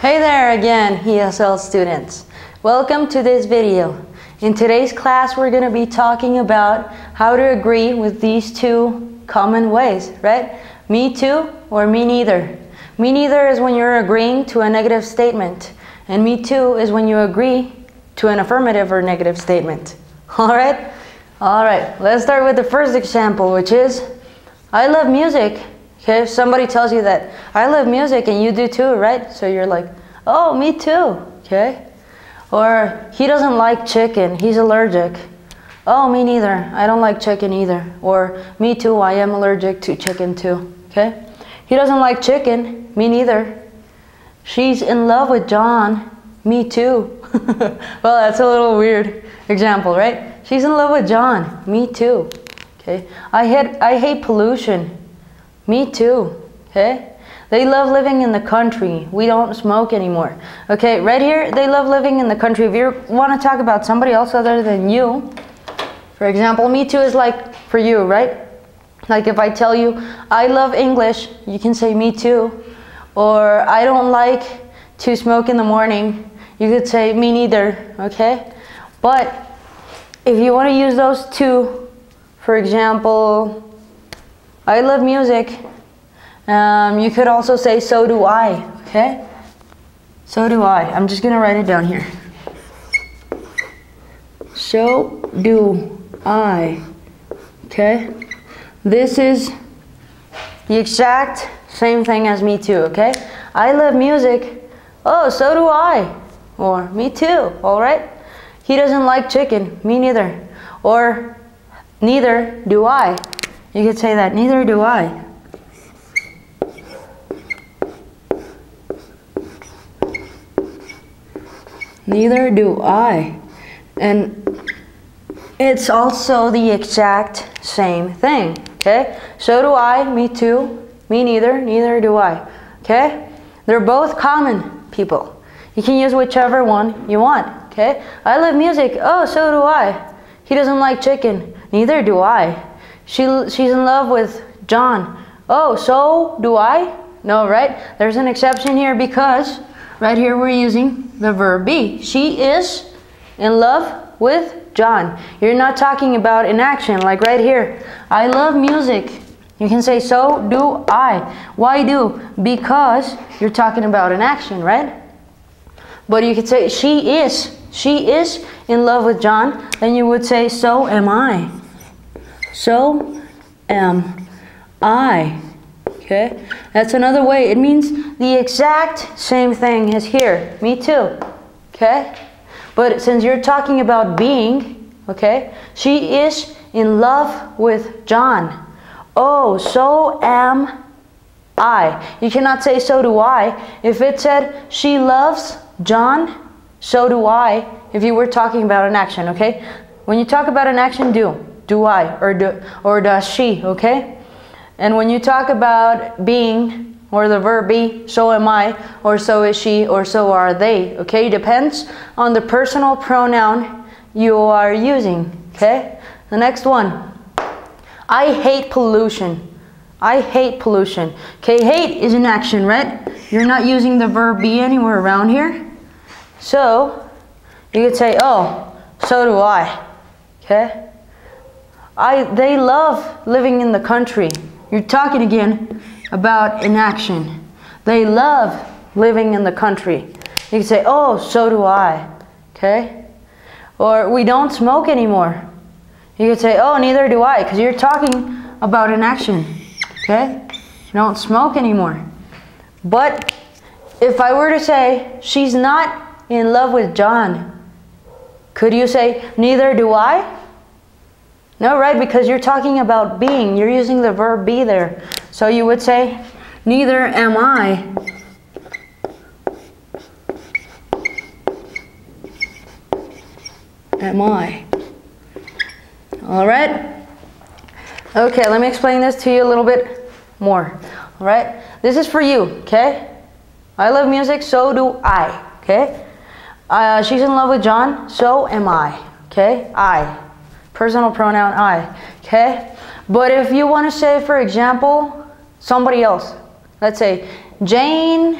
Hey there again, ESL students. Welcome to this video. In today's class, we're going to be talking about how to agree with these two common ways, right? Me too or me neither. Me neither is when you're agreeing to a negative statement, and me too is when you agree to an affirmative or negative statement. All right, let's start with the first example, which is I love music. Okay, if somebody tells you that I love music and you do too, right? So you're like, oh, me too, okay? Or he doesn't like chicken, he's allergic. Oh, me neither, I don't like chicken either. Or me too, I am allergic to chicken too, okay? He doesn't like chicken, me neither. She's in love with John, me too. Well, that's a little weird example, right? She's in love with John, me too, okay? I hate pollution. Me too, okay? They love living in the country. We don't smoke anymore. Okay, right here, they love living in the country. If you want to talk about somebody else other than you, for example, me too is like for you, right? Like if I tell you, I love English, you can say me too. Or I don't like to smoke in the morning, you could say me neither, okay? But if you want to use those two, for example, I love music. You could also say, so do I, okay? So do I. I'm just going to write it down here. So do I, okay? This is the exact same thing as me too, okay? I love music. Oh, so do I. Or me too, all right? He doesn't like chicken. Me neither. Or neither do I. You could say that, neither do I. Neither do I. And it's also the exact same thing, okay? So do I, me too, me neither, neither do I, okay? They're both common, people. You can use whichever one you want, okay? I love music. Oh, so do I. He doesn't like chicken. Neither do I. She's in love with John. Oh, so do I? No, right? There's an exception here because right here we're using the verb be. She is in love with John. You're not talking about an action like right here. I love music. You can say so do I. Why do? Because you're talking about an action, right? But you could say she is in love with John. Then you would say so am I. So am I, okay? That's another way. It means the exact same thing as here, me too, okay? But since you're talking about being, okay, she is in love with John. Oh, so am I. You cannot say so do I. If it said she loves John, so do I, if you were talking about an action, okay? When you talk about an action, do I, or does she, okay? And when you talk about being, or the verb be, so am I, or so is she, or so are they, okay? Depends on the personal pronoun you are using, okay? The next one, I hate pollution. I hate pollution. Okay, hate is an action, right? You're not using the verb be anywhere around here. So, you could say, oh, so do I, okay? They love living in the country. You're talking again about an action. They love living in the country. You can say, oh, so do I, okay? Or we don't smoke anymore. You could say, oh, neither do I, because you're talking about an action, okay? You don't smoke anymore. But if I were to say, she's not in love with John, could you say, neither do I? No, right? Because you're talking about being. You're using the verb be there. So you would say, neither am I. Am I. All right? Okay, let me explain this to you a little bit more. All right? This is for you, okay? I love music, so do I, okay? She's in love with John, so am I, okay? I. Personal pronoun I, okay? But if you want to say, for example, somebody else, let's say Jane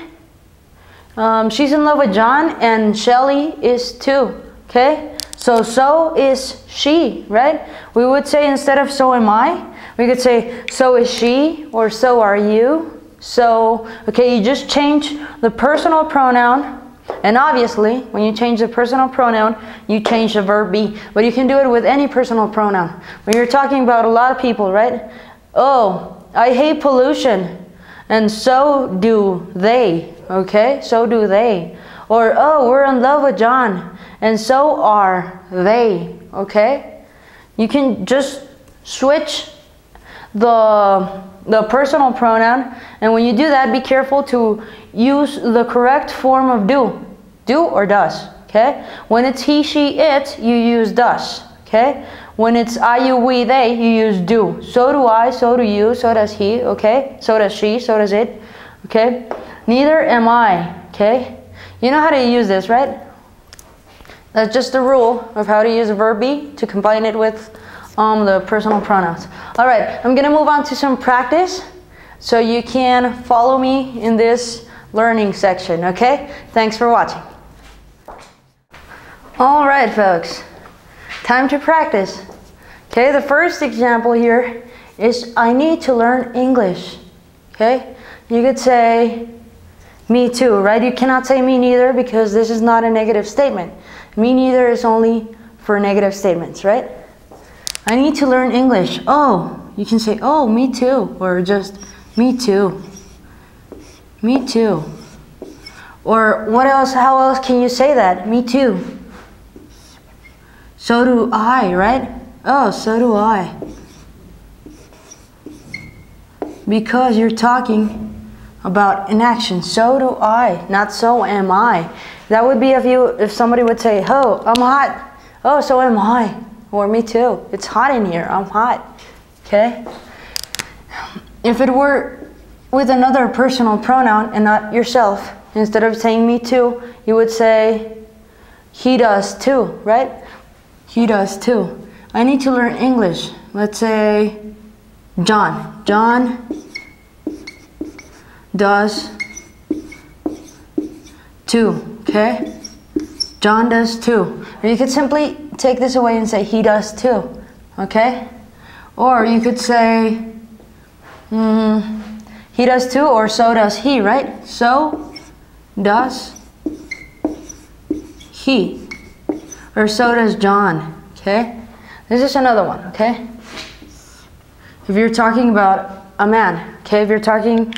She's in love with John, and Shelly is too. Okay? So is she, right? We would say instead of so am I, we could say so is she or so are you. So, okay, you just change the personal pronoun. And obviously, when you change the personal pronoun, you change the verb be. But you can do it with any personal pronoun. When you're talking about a lot of people, right? Oh, I hate pollution. And so do they. Okay? So do they. Or, oh, we're in love with John. And so are they. Okay? You can just switch the personal pronoun, and when you do that, be careful to use the correct form of do or does. Okay, when it's he, she, it, you use does. Okay, when it's I, you, we, they, you use do. So do I, so do you, so does he. Okay, so does she, so does it. Okay, neither am I. Okay, you know how to use this, right? That's just the rule of how to use a verb be to combine it with the personal pronouns. All right, I'm gonna move on to some practice so you can follow me in this learning section, okay? Thanks for watching. All right, folks, time to practice. Okay, the first example here is I need to learn English, okay? You could say me too, right? You cannot say me neither because this is not a negative statement. Me neither is only for negative statements, right? I need to learn English. Oh, you can say, oh, me too, or just me too. Me too. Or what else, how else can you say that? Me too. So do I, right? Oh, so do I. Because you're talking about an action. So do I, not so am I. That would be if somebody would say, oh, I'm hot. Oh, so am I. Or me too. It's hot in here. I'm hot. Okay? If it were with another personal pronoun and not yourself, instead of saying me too, you would say he does too, right? He does too. I need to learn English. Let's say John. John does too. Okay? John does too. Or you could simply take this away and say he does too. Okay? Or you could say he does too, or so does he, right? So does he. Or so does John. Okay? This is another one, okay? If you're talking about a man, okay? If you're talking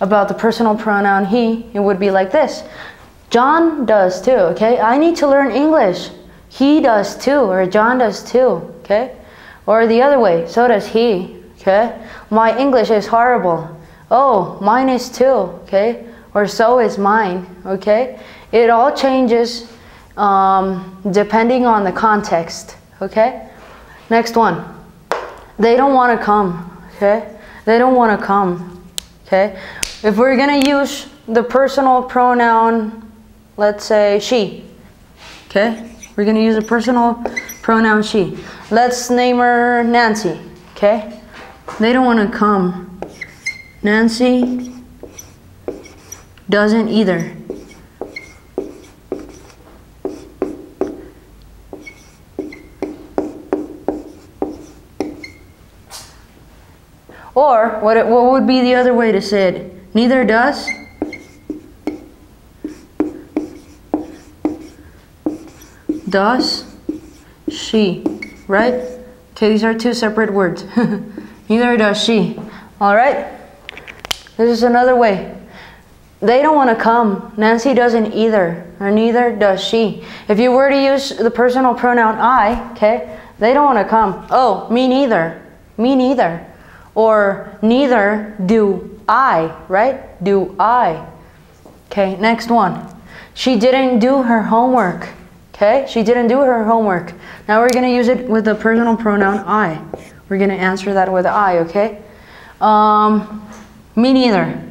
about the personal pronoun he, it would be like this. John does too, okay? I need to learn English. He does too, or John does too, okay? Or the other way, so does he, okay? My English is horrible. Oh, mine is too, okay? Or so is mine, okay? It all changes depending on the context, okay? Next one. They don't want to come, okay? They don't want to come, okay? If we're gonna use the personal pronoun, let's say she, okay? We're gonna use a personal pronoun she. Let's name her Nancy, okay? They don't want to come. Nancy doesn't either. Or what would be the other way to say it? Neither does. Does she, right? Okay, these are two separate words. Neither does she. All right? This is another way. They don't want to come. Nancy doesn't either, or neither does she. If you were to use the personal pronoun I, okay, they don't want to come. Oh, me neither. Me neither. Or neither do I, right? Do I. Okay, next one. She didn't do her homework. Okay, she didn't do her homework. Now we're going to use it with the personal pronoun I. We're going to answer that with I, okay? Me neither.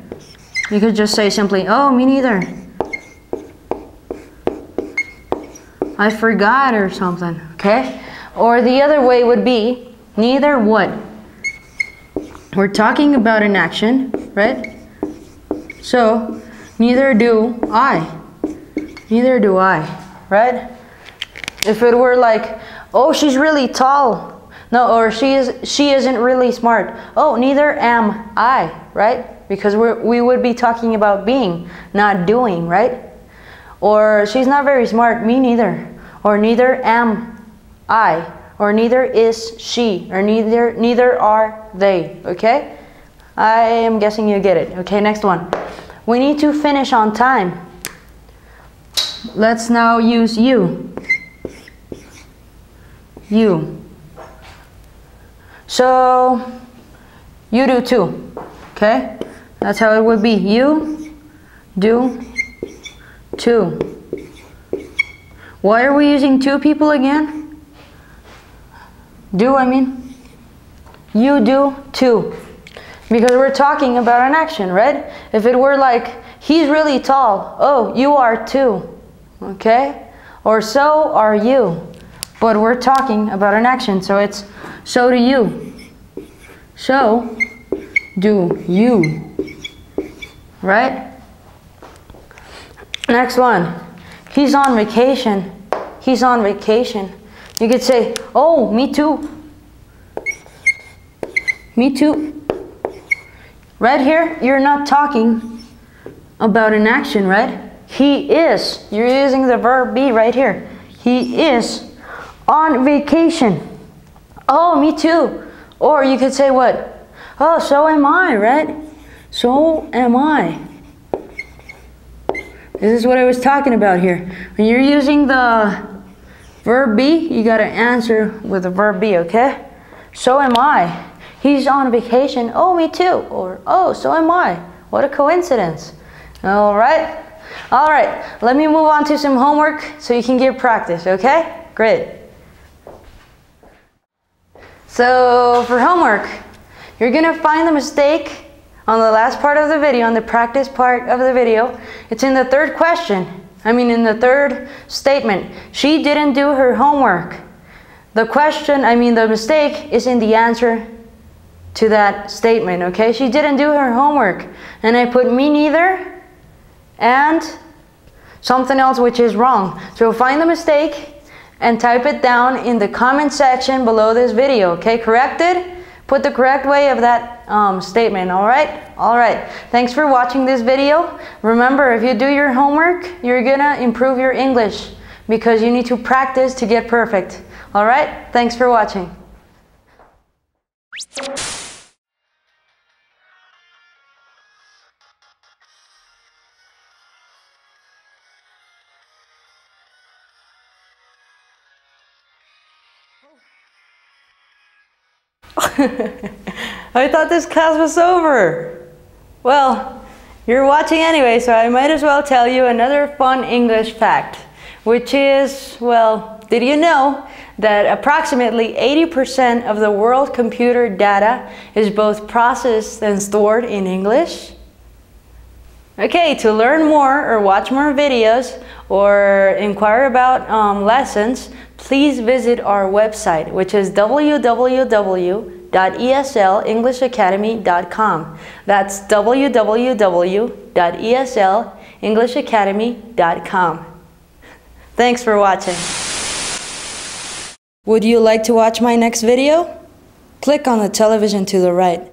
You could just say simply, oh, me neither. I forgot or something, okay? Or the other way would be, neither what? We're talking about an action, right? So, neither do I. Neither do I, right? If it were like, oh, she's really tall. No, or she isn't really smart. Oh, neither am I, right? Because we would be talking about being, not doing, right? Or she's not very smart, me neither. Or neither am I. Or neither is she. Or neither are they, okay? I am guessing you get it. Okay, next one. We need to finish on time. Let's now use you. You. So, you do too, okay? That's how it would be. You do too. Why are we using two people again? I mean? You do too. Because we're talking about an action, right? If it were like, he's really tall. Oh, you are too. Okay? Or so are you. But we're talking about an action, so it's so do you. So do you. Right? Next one. He's on vacation. He's on vacation. You could say, oh, me too. Me too. Right here, you're not talking about an action, right? He is. You're using the verb be right here. He is on vacation. Oh, me too. Or you could say what? Oh, so am I, right? So am I. This is what I was talking about here. When you're using the verb be, you gotta answer with the verb be, okay? So am I. He's on vacation. Oh, me too. Or, oh, so am I. What a coincidence. All right. All right. Let me move on to some homework so you can get practice, okay? Great. So for homework, you're going to find the mistake on the last part of the video, on the practice part of the video. It's in the third question. In the third statement. She didn't do her homework. The mistake is in the answer to that statement, okay? She didn't do her homework. And I put me neither and something else which is wrong. So find the mistake and type it down in the comment section below this video, okay? Corrected? Put the correct way of that statement, all right? All right. Thanks for watching this video. Remember, if you do your homework, you're gonna improve your English because you need to practice to get perfect. All right? Thanks for watching. I thought this class was over. Well, you're watching anyway, so I might as well tell you another fun English fact, which is, well, did you know that approximately 80% of the world computer data is both processed and stored in English? Okay, to learn more or watch more videos or inquire about lessons, please visit our website, which is www.eslenglishabacademy.com. That's www.eslenglishabacademy.com. Thanks for watching. Would you like to watch my next video? Click on the television to the right.